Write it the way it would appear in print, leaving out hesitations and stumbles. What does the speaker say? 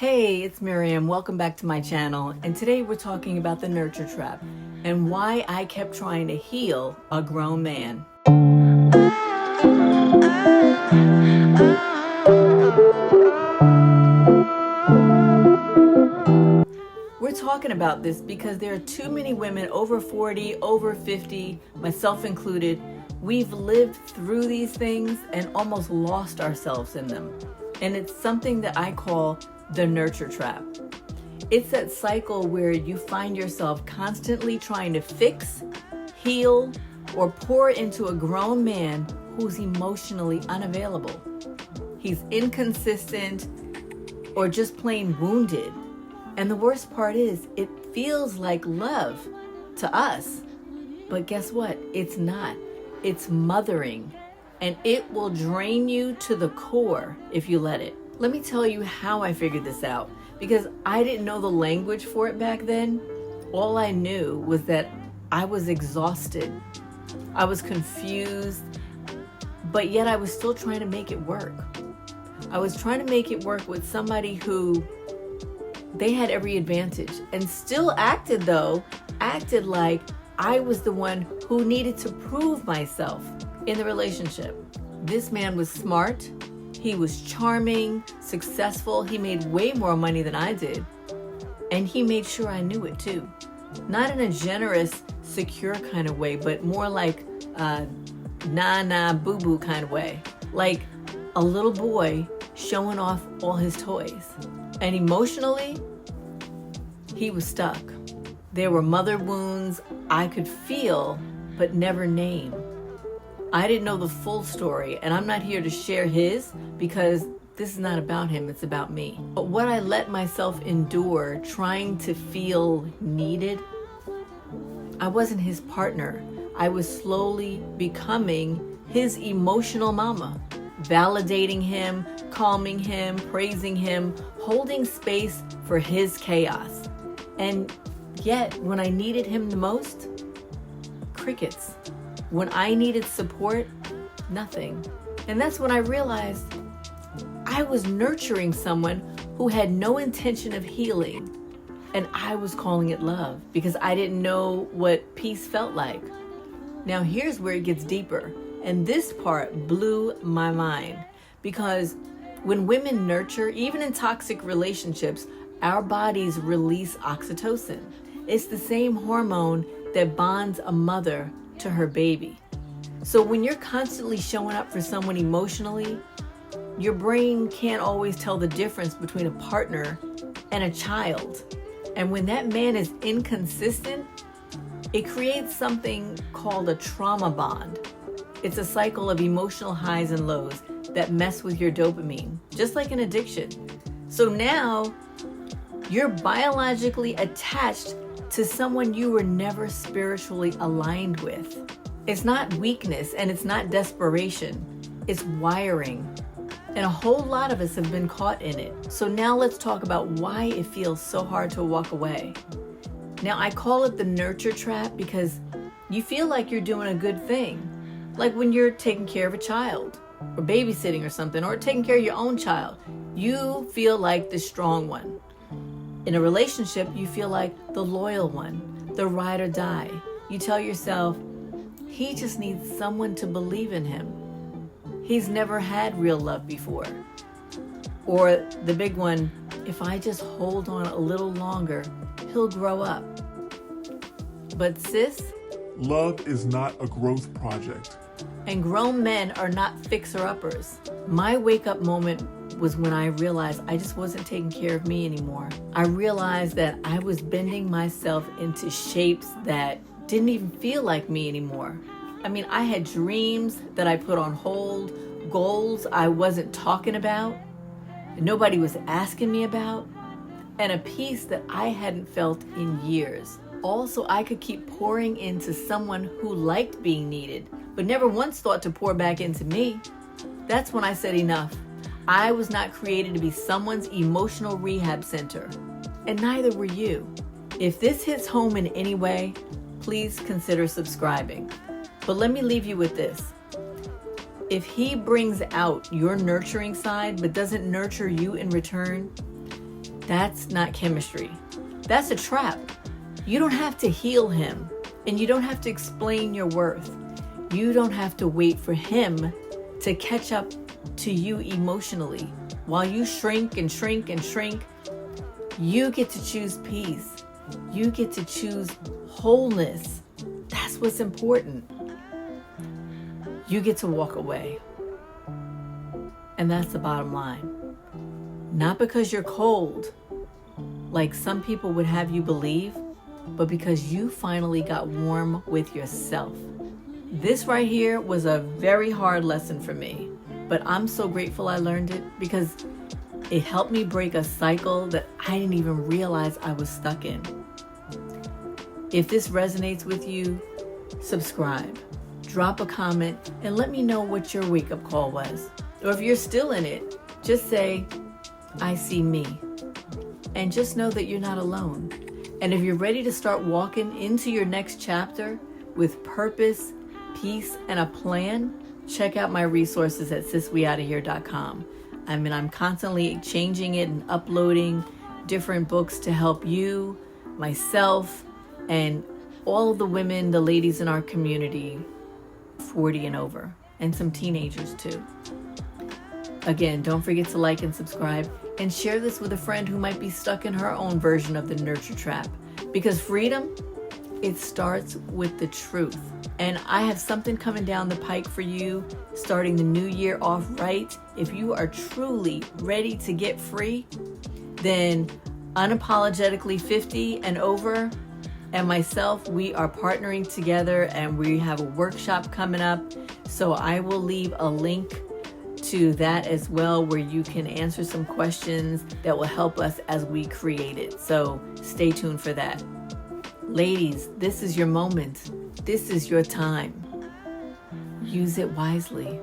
Hey, it's Miriam. Welcome back to my channel. And today we're talking about the nurture trap and why I kept trying to heal a grown man. We're talking about this because there are too many women over 40, over 50, myself included. We've lived through these things and almost lost ourselves in them. And it's something that I call the nurture trap. It's that cycle where you find yourself constantly trying to fix, heal, or pour into a grown man who's emotionally unavailable. He's inconsistent or just plain wounded. And the worst part is, it feels like love to us. But guess what? It's not. It's mothering. And it will drain you to the core if you let it. Let me tell you how I figured this out, because I didn't know the language for it back then. All I knew was that I was exhausted. I was confused, but yet I was still trying to make it work. I was trying to make it work with somebody who they had every advantage and still acted like I was the one who needed to prove myself in the relationship. This man was smart. He was charming, successful. He made way more money than I did. And he made sure I knew it too. Not in a generous, secure kind of way, but more like a nah, boo-boo kind of way. Like a little boy showing off all his toys. And emotionally, he was stuck. There were mother wounds I could feel, but never name. I didn't know the full story, and I'm not here to share his because this is not about him, it's about me. But what I let myself endure trying to feel needed, I wasn't his partner. I was slowly becoming his emotional mama, validating him, calming him, praising him, holding space for his chaos. And yet, when I needed him the most, crickets. When I needed support, nothing. And that's when I realized I was nurturing someone who had no intention of healing. And I was calling it love because I didn't know what peace felt like. Now here's where it gets deeper. And this part blew my mind because when women nurture, even in toxic relationships, our bodies release oxytocin. It's the same hormone that bonds a mother to her baby. So when you're constantly showing up for someone emotionally, your brain can't always tell the difference between a partner and a child. And when that man is inconsistent, it creates something called a trauma bond. It's a cycle of emotional highs and lows that mess with your dopamine, just like an addiction. So now you're biologically attached to someone you were never spiritually aligned with. It's not weakness and it's not desperation. It's wiring. And a whole lot of us have been caught in it. So now let's talk about why it feels so hard to walk away. Now I call it the nurture trap because you feel like you're doing a good thing. Like when you're taking care of a child or babysitting or something, or taking care of your own child. You feel like the strong one. In a relationship, you feel like the loyal one, the ride or die. You tell yourself, he just needs someone to believe in him. He's never had real love before. Or the big one, if I just hold on a little longer, he'll grow up. But sis, love is not a growth project. And grown men are not fixer-uppers. My wake-up moment was when I realized I just wasn't taking care of me anymore. I realized that I was bending myself into shapes that didn't even feel like me anymore. I mean, I had dreams that I put on hold, goals I wasn't talking about, nobody was asking me about, and a peace that I hadn't felt in years. Also, I could keep pouring into someone who liked being needed, but never once thought to pour back into me. That's when I said enough. I was not created to be someone's emotional rehab center, and neither were you. If this hits home in any way, please consider subscribing. But let me leave you with this. If he brings out your nurturing side but doesn't nurture you in return, That's not chemistry. That's a trap. You don't have to heal him, and you don't have to explain your worth. You don't have to wait for him to catch up to you emotionally. While you shrink and shrink and shrink, you get to choose peace. You get to choose wholeness. That's what's important. You get to walk away. And that's the bottom line. Not because you're cold, like some people would have you believe, but because you finally got warm with yourself. This right here was a very hard lesson for me, but I'm so grateful I learned it because it helped me break a cycle that I didn't even realize I was stuck in. If this resonates with you, subscribe, drop a comment, and let me know what your wake-up call was. Or if you're still in it, just say, I see me. And just know that you're not alone. And if you're ready to start walking into your next chapter with purpose, peace, and a plan, check out my resources at sisweoutahere.com. I'm constantly changing it and uploading different books to help you, myself, and all of the women, the ladies in our community, 40 and over, and some teenagers too. Again, don't forget to like and subscribe and share this with a friend who might be stuck in her own version of the nurture trap. Because freedom, it starts with the truth. And I have something coming down the pike for you, starting the new year off right. If you are truly ready to get free, then Unapologetically 50 and Over and myself, we are partnering together and we have a workshop coming up. So I will leave a link to that as well, where you can answer some questions that will help us as we create it. So stay tuned for that. Ladies, this is your moment. This is your time. Use it wisely.